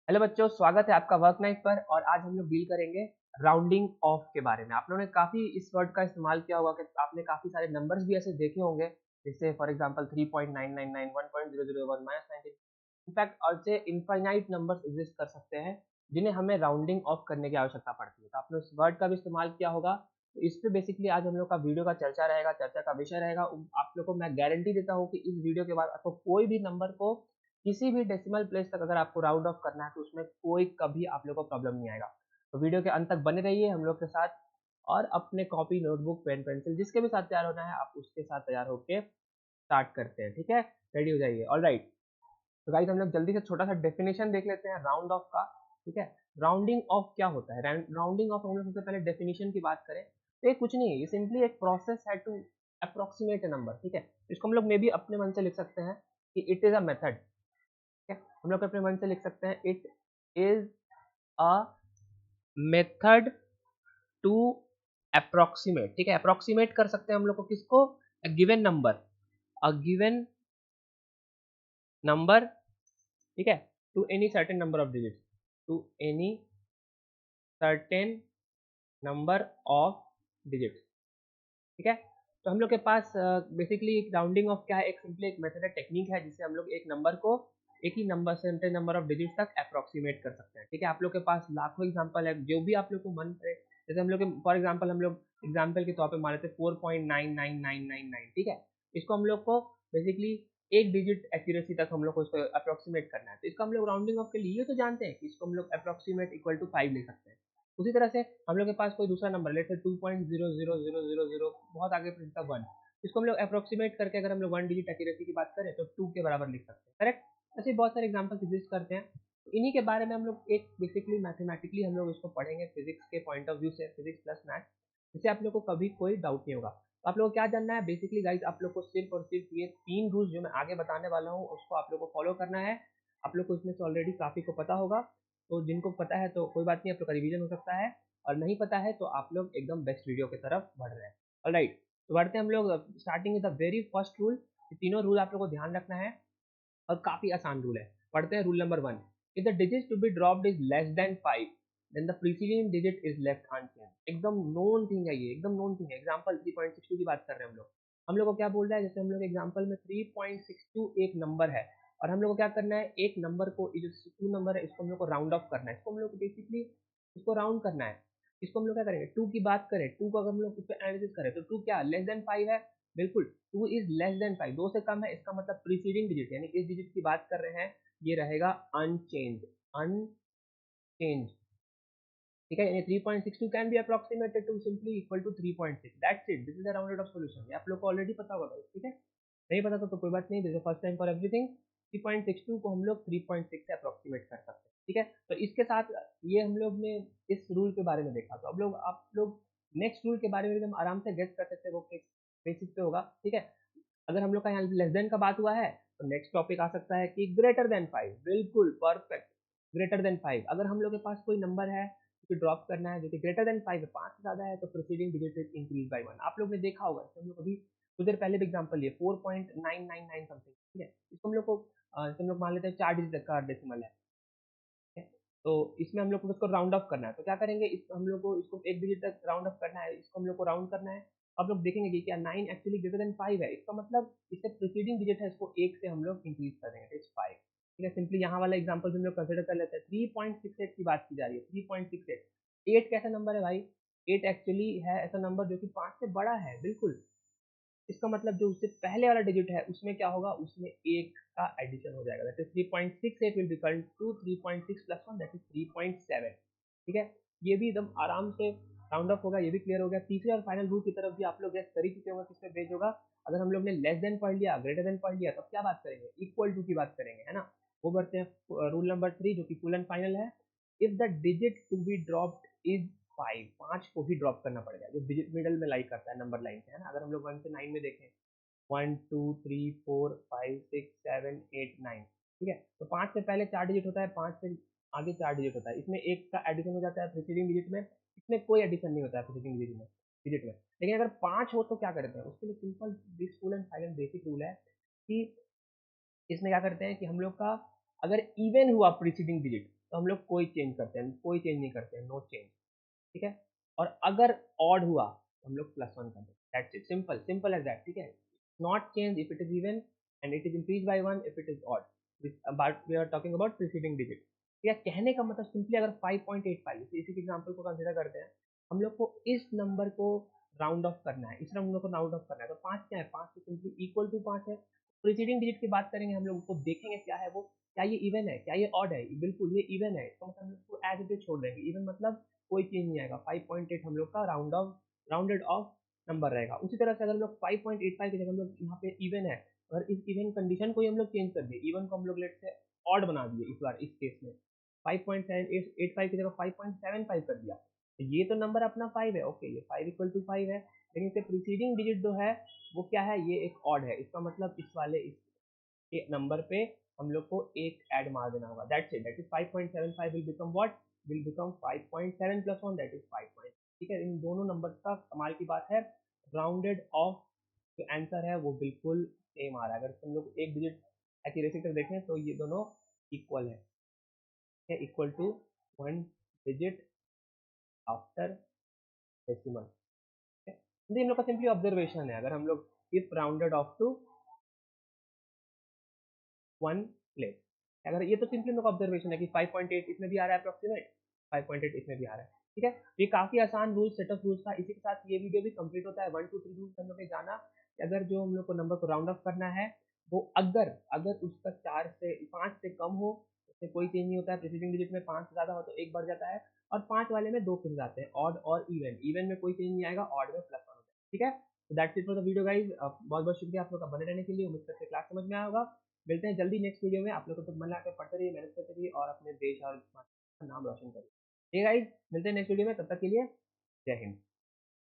Hello बच्चों, स्वागत है आपका वर्क नाइट पर। और आज हम लोग डील करेंगे राउंडिंग ऑफ के बारे में। आप लोगों ने काफ़ी इस वर्ड का इस्तेमाल किया होगा कि आपने काफ़ी सारे नंबर्स भी ऐसे देखे होंगे, जैसे फॉर एग्जांपल 3.999, 1.001, -19। इनफैक्ट और से इनफाइनाइट नंबर्स एग्जिस्ट कर सकते हैं जिन्हें हमें राउंडिंग ऑफ करने की आवश्यकता पड़ती है। तो आपने उस वर्ड का भी इस्तेमाल किया होगा। तो इस पे बेसिकली आज हम लोग का वीडियो का चर्चा रहेगा, चर्चा का विषय रहेगा। आप लोग को मैं गारंटी देता हूँ कि इस वीडियो के बाद आपको कोई भी नंबर को किसी भी डेसिमल प्लेस तक अगर आपको राउंड ऑफ करना है तो उसमें कोई कभी आप लोग को प्रॉब्लम नहीं आएगा। तो वीडियो के अंत तक बने रहिए हम लोग के साथ, और अपने कॉपी, नोटबुक, पेन, पेंसिल जिसके भी साथ तैयार होना है आप उसके साथ तैयार होके स्टार्ट करते हैं। ठीक है, रेडी हो जाइए। ऑल राइट, तो गाइस हम लोग जल्दी से छोटा सा डेफिनेशन देख लेते हैं राउंड ऑफ का। ठीक है, राउंडिंग ऑफ क्या होता है? राउंडिंग ऑफ हम लोग सबसे पहले डेफिनेशन की बात करें तो ये कुछ नहीं है, ये सिंपली एक प्रोसेस है टू अप्रोक्सीमेट ए नंबर। ठीक है, इसको हम लोग मे भी अपने मन से लिख सकते हैं कि इट इज अ मेथड। ठीक है, हम लोग अपने मन से लिख सकते हैं it is a method to approximate. ठीक है, अप्रोक्सीमेट कर सकते हैं हम लोग को किसको? A given number, a given number. ठीक है, to any certain number of digits, to any certain number of digits. ठीक है, तो हम लोग के पास बेसिकली राउंडिंग ऑफ क्या है? एक सिंपली एक मेथड है, टेक्निक है जिससे हम लोग एक नंबर को एक ही number certain number of digits तक अप्रोक्सीमेट कर सकते हैं। ठीक है, आप लोग के पास लाखों एग्जांपल है, जो भी आप लोग को मन करे। जैसे हम लोग फॉर एग्जांपल हम लोग एग्जांपल के तौर पे मान लेते हैं 4.99999। ठीक है, इसको हम लोग को बेसिकली एक डिजिट एक्यूरेसी तक हम लोग को इसको अप्रोक्सीमेट करना है। तो इसको हम लोग राउंडिंग ऑफ के लिए तो जानते हैं कि इसको हम लोग अप्रोक्सीमेट इक्वल टू 5 लिख सकते हैं। उसी तरह से हम लोग के पास कोई दूसरा नंबर लेट से 2.00000, बहुत आगे फिर इसका 1, इसको हम लोग अप्रोक्सीमेट करके अगर हम लोग 1 डिजिट एक्यूरेसी की बात करें तो 2 के बराबर लिख सकते हैं। करेक्ट, ऐसे बहुत सारे एग्जांपल्स एग्जिस्ट करते हैं। तो इन्हीं के बारे में हम लोग एक बेसिकली मैथमेटिकली हम लोग इसको पढ़ेंगे फिजिक्स के पॉइंट ऑफ व्यू से, फिजिक्स प्लस मैथ, जिससे आप लोग को कभी कोई डाउट नहीं होगा। तो आप लोग को क्या जानना है बेसिकली गाइज? आप लोग को सिर्फ और सिर्फ ये 3 रूल्स जो मैं आगे बताने वाला हूँ उसको आप लोग को फॉलो करना है। आप लोग को इसमें से ऑलरेडी काफ़ी को पता होगा, तो जिनको पता है तो कोई बात नहीं, आप लोग का रिवीजन हो सकता है, और नहीं पता है तो आप लोग एकदम बेस्ट वीडियो की तरफ बढ़ रहे हैं। ऑलराइट, तो बढ़ते हैं हम लोग starting with the very first rule. ये तीनों रूल आप लोग को ध्यान रखना है और काफी आसान रूल है। पढ़ते हैं rule number 1। If the digit to be dropped is less than 5 then the preceding digit is left unchanged. एकदम नोन थिंग है ये, एकदम नोन थिंग है। एग्जांपल 3.62 की बात कर रहे हैं हम लोग। हम लोग को क्या बोल रहा है? जैसे हम लोग एग्जांपल में 3.62 एक नंबर है, और हम लोग को क्या करना है? एक नंबर को, ये जो 2 नंबर है इसको हम लोग को राउंड ऑफ करना है। इसको हम लोग को बेसिकली इसको राउंड करना है। इसको हम लोग क्या करेंगे? 2 की बात करें, 2 को अगर हम लोग उस पर एनालिसिस करें तो 2 क्या लेस देन 5 है? बिल्कुल, 2 इज लेस देन 5, 2 से कम है, इसका मतलब प्रीसीडिंग डिजिट यानी इस डिजिट की बात कर रहे हैं, ये रहेगा अनचेंज, अनचेंज। ठीक है, यानी 3.62 can be approximated to simply equal to 3.6। That's it, this is the rounded off solution. ये आप लोग को ऑलरेडी पता होगा गाइस। ठीक है, नहीं पता तो कोई बात नहीं, this is first time for everything. 3.62 को हम लोग 3.6 से अप्रोक्सीमेट कर सकते हैं। ठीक है, तो इसके साथ ये हम लोग ने इस रूल के बारे में देखा। तो अब लोग आप लोग नेक्स्ट रूल के बारे में एकदम आराम से गेस कर सकते हैं, वो किस बेसिस पे होगा। ठीक है, अगर हम लोग का यहाँ लेस देन का बात हुआ है तो नेक्स्ट टॉपिक आ सकता है कि ग्रेटर देन 5। बिल्कुल परफेक्ट, ग्रेटर देन 5। अगर हम लोग के पास कोई नंबर है जो ड्रॉप करना है जो कि ग्रेटर देन 5 है, 5 से ज़्यादा है, तो proceeding digit is increase by 1। आप लोग ने देखा होगा, हम लोग अभी कुछ देर पहले भी एग्जाम्पल लिए 4.999 समथिंग। ठीक है, इसको हम लोग को जैसे हम लोग मान लेते हैं 4 डिजिट का डेसिमल है। ठीक है? तो इसमें हम लोग को इसको राउंड ऑफ करना है, तो क्या करेंगे? इस हम लोग को इसको एक डिजिट तक राउंड ऑफ करना है, इसको हम लोग को राउंड करना है। अब लोग देखेंगे कि क्या 9 एक्चुअली ग्रेटर देन 5 है, इसका मतलब इससे प्रीसीडिंग डिजिट है, इसको 1 से हम लोग इंक्रीज कर देंगे, इट्स 5। ठीक है, सिंपली यहाँ वाला एग्जांपल हम लोग कंसीडर कर लेते हैं। 3.68 की बात की जा रही है, 3.68। 8 कैसा नंबर है भाई? 8 एक्चुअली है ऐसा नंबर जो कि 5 से बड़ा है, बिल्कुल। इसका मतलब जो उससे पहले वाला डिजिट है उसमें क्या होगा? उसमें एक का एडिशन हो जाएगा, that is 3.68 will become to 3.6 plus 1 that is 3.7। ठीक है, ये भी एकदम आराम से राउंड ऑफ होगा, ये भी क्लियर हो गया। तीसरे और फाइनल रूल की तरफ भी आप लोग गेस कर ही चुके होंगे किसमें बेस्ड होगा। अगर हम लोग ने लेस देन पढ़ लिया, ग्रेटर देन पढ़ लिया, तो क्या बात करेंगे? इक्वल टू की बात करेंगे, है ना। वो करते हैं रूल नंबर 3 जो कि फुल एंड फाइनल है। If the digit to be dropped is 5, 5 को ही ड्रॉप करना पड़ेगा, जो डिजिट मिडल में लाई करता है नंबर लाइन से, है ना। अगर हम लोग 1 से 9 में देखें, 1 2 3 4 5 6 7 8 9। ठीक है, तो 5 से पहले 4 डिजिट होता है, 5 से आगे 4 डिजिट होता है, इसमें एक का एडिशन हो जाता है प्रीसीडिंग डिजिट में, इसमें कोई एडिशन नहीं होता है प्रीसीडिंग डिजिट में। लेकिन अगर 5 हो तो क्या करते हैं? उसके लिए simple this full and final basic rule है कि इसमें क्या करते हैं कि हम लोग का अगर इवन हुआ प्रीसीडिंग डिजिट, तो हम लोग कोई चेंज करते हैं, कोई चेंज नहीं करते हैं, नो चेंज, ठीक है। और अगर ऑड हुआ तो हम लोग +1 कर देते हैं, that's it, simple simple as that, ठीक है। Not change if it is even and it is increase by 1 if it is odd, but we are talking about preceding digit. ठीक है, कहने का मतलब सिंपली अगर 5.85, इसी के एग्जांपल को कंसीडर करते हैं, हम लोग को इस नंबर को राउंड ऑफ करना है, इस नंबर को राउंड ऑफ करना है, तो 5 क्या है, 5 तो सिंपली इक्वल टू 5 है। प्रीसीडिंग डिजिट की बात करेंगे हम लोग, उसको देखेंगे क्या है वो, क्या ये इवन है, क्या ये ऑड है, बिल्कुल ये इवन है, इसका मतलब हम लोग एज इट इज छोड़ देंगे, इवन मतलब कोई चेंज नहीं आएगा, 5.8 हम लोग का राउंडेड ऑफ नंबर रहेगा। उसी तरह से अगर हम लोग 5.85 की जगह हम लोग यहाँ पे इवन है, अगर इस इवन कंडीशन को ही हम लोग चेंज कर दिए, इवन को हम लोग लेट से ऑड बना दिए इस बार, इस केस में 5.785 की जगह 5.75 कर दिया, तो ये तो नंबर अपना 5 है, ओके, ये 5 इक्वल टू 5 है, लेकिन इसके प्रीसीडिंग डिजिट जो है वो क्या है, ये एक ऑड है, इसका मतलब इस वाले इस नंबर पे हम लोग को एक ऐड मार देना होगा, that's it, that is 5.75 will become what, will become 5.7 plus 1 that is 5. ठीक है, इन दोनों नंबर का कमाल की बात है, राउंडेड ऑफ जो आंसर है वो बिल्कुल सेम आ रहा है। अगर हम लोग एक डिजिट एक्यूरेसी तक देखें तो ये दोनों इक्वल है, equal to 1 digit after decimal. तो इन लोग का सिंपली ऑब्जर्वेशन है, अगर हम लोग if rounded off to 1 place, अगर ये तो सिंपली लोग ऑब्जर्वेशन है कि 5.8 इसमें भी आ रहा है अप्रोक्सीमेट, 5.8 इसमें भी आ रहा है, ठीक है। ये काफी आसान रूल, सेट ऑफ रूल्स था, इसी के साथ ये वीडियो भी कंप्लीट होता है। 1 2 3 रूल्स हम लोग ने जाना कि अगर जो हम लोग को नंबर को राउंड ऑफ करना है वो अगर अगर उसका 4 से 5 से कम हो, उससे कोई चेंज नहीं होता है, प्रीसीडिंग डिजिट में 5 से ज्यादा हो तो एक बढ़ जाता है, और 5 वाले में 2 फिर जाते हैं, ऑड और इवन, इवन में कोई चेंज नहीं आएगा, ऑड में +1 होता है, ठीक है। तो that's it for the video guys, बहुत बहुत शुक्रिया आप लोग का बने रहने के लिए, उम्मीद करते हैं क्लास समझ में आया होगा। मिलते हैं जल्दी नेक्स्ट वीडियो में, आप लोग को तो मन लगा पढ़ते रहिए, मेहनत करते रहिए और अपने देश और का नाम रोशन करिए। ठीक है गाइज, मिलते हैं नेक्स्ट वीडियो में, तब तक के लिए जय हिंद।